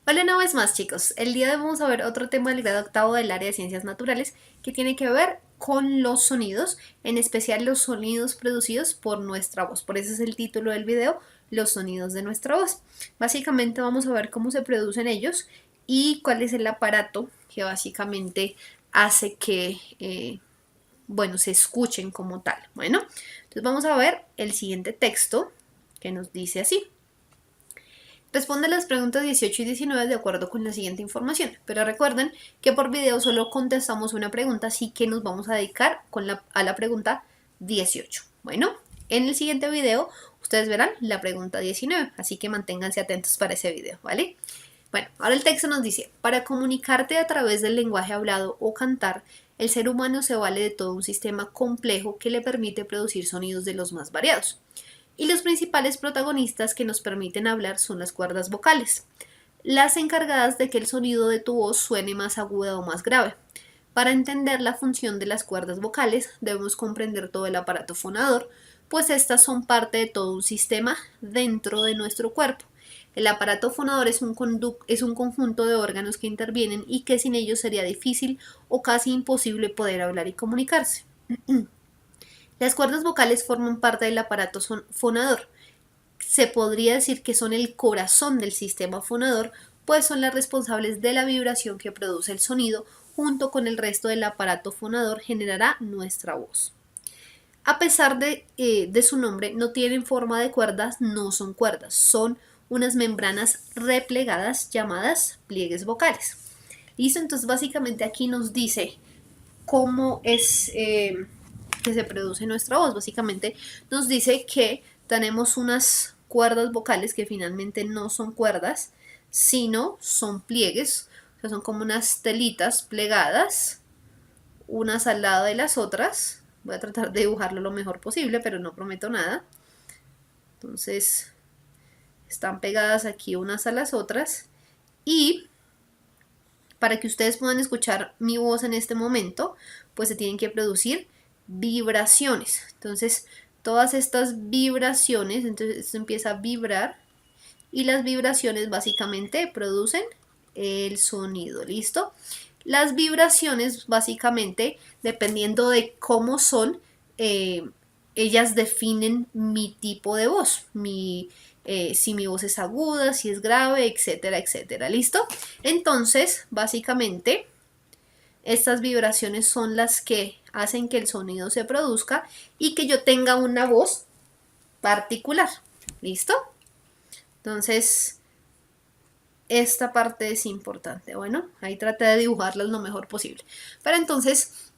Hola una vez más chicos, el día de hoy vamos a ver otro tema del grado octavo del área de ciencias naturales que tiene que ver con los sonidos, en especial los sonidos producidos por nuestra voz. Por eso es el título del video, los sonidos de nuestra voz. Básicamente vamos a ver cómo se producen ellos y cuál es el aparato que básicamente hace que, se escuchen como tal. Bueno, entonces vamos a ver el siguiente texto que nos dice así. Responde las preguntas 18 y 19 de acuerdo con la siguiente información, pero recuerden que por video solo contestamos una pregunta, así que nos vamos a dedicar a la pregunta 18. Bueno, en el siguiente video ustedes verán la pregunta 19, así que manténganse atentos para ese video, ¿vale? Bueno, ahora el texto nos dice, para comunicarte a través del lenguaje hablado o cantar, el ser humano se vale de todo un sistema complejo que le permite producir sonidos de los más variados. Y los principales protagonistas que nos permiten hablar son las cuerdas vocales, las encargadas de que el sonido de tu voz suene más aguda o más grave. Para entender la función de las cuerdas vocales debemos comprender todo el aparato fonador, pues estas son parte de todo un sistema dentro de nuestro cuerpo. El aparato fonador es un conjunto de órganos que intervienen y que sin ellos sería difícil o casi imposible poder hablar y comunicarse. Las cuerdas vocales forman parte del aparato fonador. Se podría decir que son el corazón del sistema fonador, pues son las responsables de la vibración que produce el sonido, junto con el resto del aparato fonador generará nuestra voz. A pesar de su nombre, no tienen forma de cuerdas, no son cuerdas, son unas membranas replegadas llamadas pliegues vocales. ¿Listo? Entonces básicamente aquí nos dice cómo es que se produce nuestra voz. Básicamente nos dice que tenemos unas cuerdas vocales que finalmente no son cuerdas, sino son pliegues, o sea, son como unas telitas plegadas, unas al lado de las otras. Voy a tratar de dibujarlo lo mejor posible, pero no prometo nada. Entonces, están pegadas aquí unas a las otras. Y para que ustedes puedan escuchar mi voz en este momento, pues se tienen que producir vibraciones. Entonces, todas estas vibraciones, entonces esto empieza a vibrar y las vibraciones básicamente producen el sonido, ¿listo? Las vibraciones básicamente, dependiendo de cómo son, ellas definen mi tipo de voz, si mi voz es aguda, si es grave, etcétera, etcétera, ¿listo? Entonces, básicamente, estas vibraciones son las que hacen que el sonido se produzca y que yo tenga una voz particular. ¿Listo? Entonces, esta parte es importante. Bueno, ahí traté de dibujarlas lo mejor posible. Pero entonces,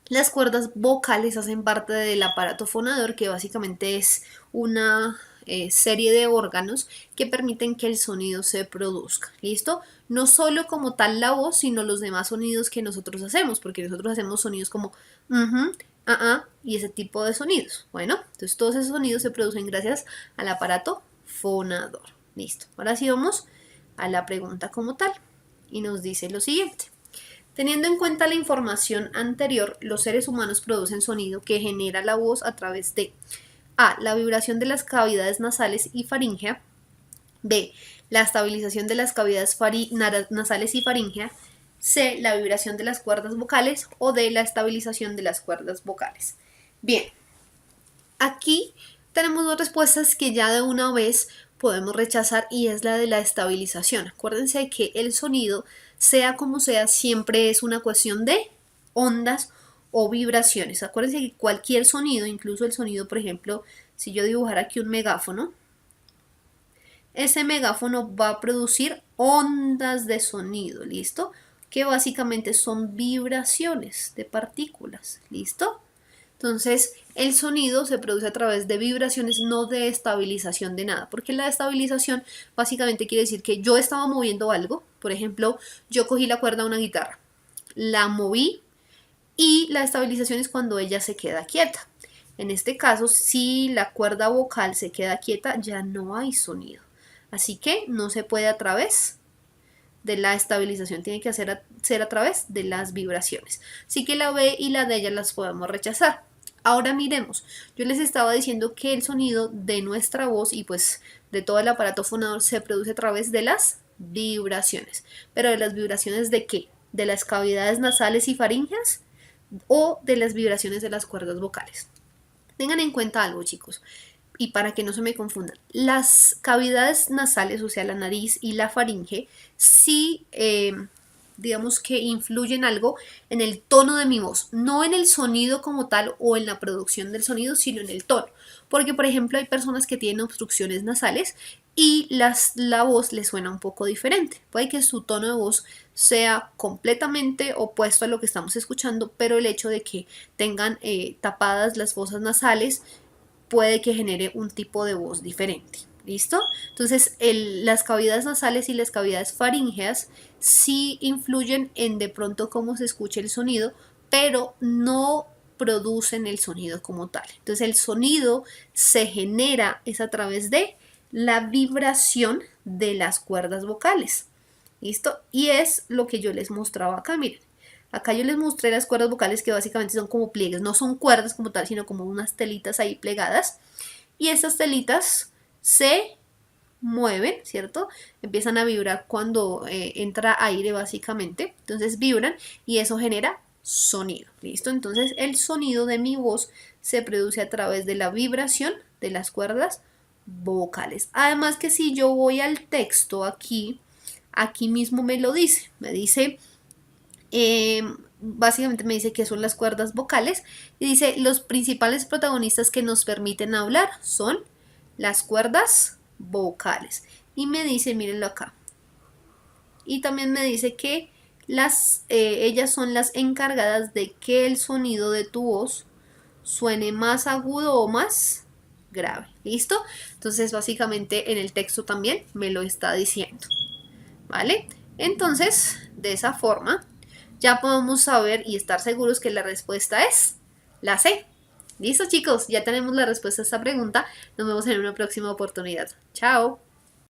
las cuerdas vocales hacen parte del aparato fonador, que básicamente es una serie de órganos que permiten que el sonido se produzca. ¿Listo? No solo como tal la voz, sino los demás sonidos que nosotros hacemos, porque nosotros hacemos sonidos como y ese tipo de sonidos. Bueno, entonces todos esos sonidos se producen gracias al aparato fonador. Listo. Ahora sí vamos a la pregunta como tal. Y nos dice lo siguiente. Teniendo en cuenta la información anterior, los seres humanos producen sonido que genera la voz a través de A. La vibración de las cavidades nasales y faríngea. B. La estabilización de las cavidades nasales y faríngea. C. La vibración de las cuerdas vocales. O D. La estabilización de las cuerdas vocales. Bien, aquí tenemos dos respuestas que ya de una vez podemos rechazar y es la de la estabilización. Acuérdense de que el sonido, sea como sea, siempre es una cuestión de ondas o vibraciones. Acuérdense que cualquier sonido, incluso el sonido, por ejemplo, si yo dibujara aquí un megáfono, ese megáfono va a producir ondas de sonido, ¿listo? Que básicamente son vibraciones de partículas, ¿listo? Entonces, el sonido se produce a través de vibraciones, no de estabilización de nada, porque la estabilización básicamente quiere decir que yo estaba moviendo algo, por ejemplo, yo cogí la cuerda de una guitarra, la moví y la estabilización es cuando ella se queda quieta. En este caso, si la cuerda vocal se queda quieta, ya no hay sonido. Así que no se puede a través de la estabilización, tiene que ser a través de las vibraciones. Así que la B y la D ya las podemos rechazar. Ahora miremos, yo les estaba diciendo que el sonido de nuestra voz y pues de todo el aparato fonador se produce a través de las vibraciones. ¿Pero de las vibraciones de qué? ¿De las cavidades nasales y faríngeas o de las vibraciones de las cuerdas vocales? Tengan en cuenta algo, chicos, y para que no se me confundan. Las cavidades nasales, o sea, la nariz y la faringe, sí, digamos que influyen algo en el tono de mi voz, no en el sonido como tal o en la producción del sonido, sino en el tono. Porque, por ejemplo, hay personas que tienen obstrucciones nasales y la voz les suena un poco diferente. Puede que su tono de voz sea completamente opuesto a lo que estamos escuchando, pero el hecho de que tengan tapadas las fosas nasales puede que genere un tipo de voz diferente. ¿Listo? Entonces, las cavidades nasales y las cavidades faríngeas sí influyen en de pronto cómo se escucha el sonido, pero no producen el sonido como tal. Entonces, el sonido se genera es a través de la vibración de las cuerdas vocales. ¿Listo? Y es lo que yo les mostraba acá, miren. Acá yo les mostré las cuerdas vocales que básicamente son como pliegues, no son cuerdas como tal, sino como unas telitas ahí plegadas. Y esas telitas se mueven, ¿cierto? Empiezan a vibrar cuando entra aire básicamente. Entonces vibran y eso genera sonido, ¿listo? Entonces el sonido de mi voz se produce a través de la vibración de las cuerdas vocales. Además que si yo voy al texto aquí mismo me lo dice, me dice... básicamente me dice que son las cuerdas vocales y dice los principales protagonistas que nos permiten hablar son las cuerdas vocales y me dice, mírenlo acá, y también me dice que ellas son las encargadas de que el sonido de tu voz suene más agudo o más grave. ¿Listo? Entonces básicamente en el texto también me lo está diciendo, ¿vale? Entonces de esa forma ya podemos saber y estar seguros que la respuesta es la C. ¿Listo, chicos? Ya tenemos la respuesta a esta pregunta. Nos vemos en una próxima oportunidad. Chao.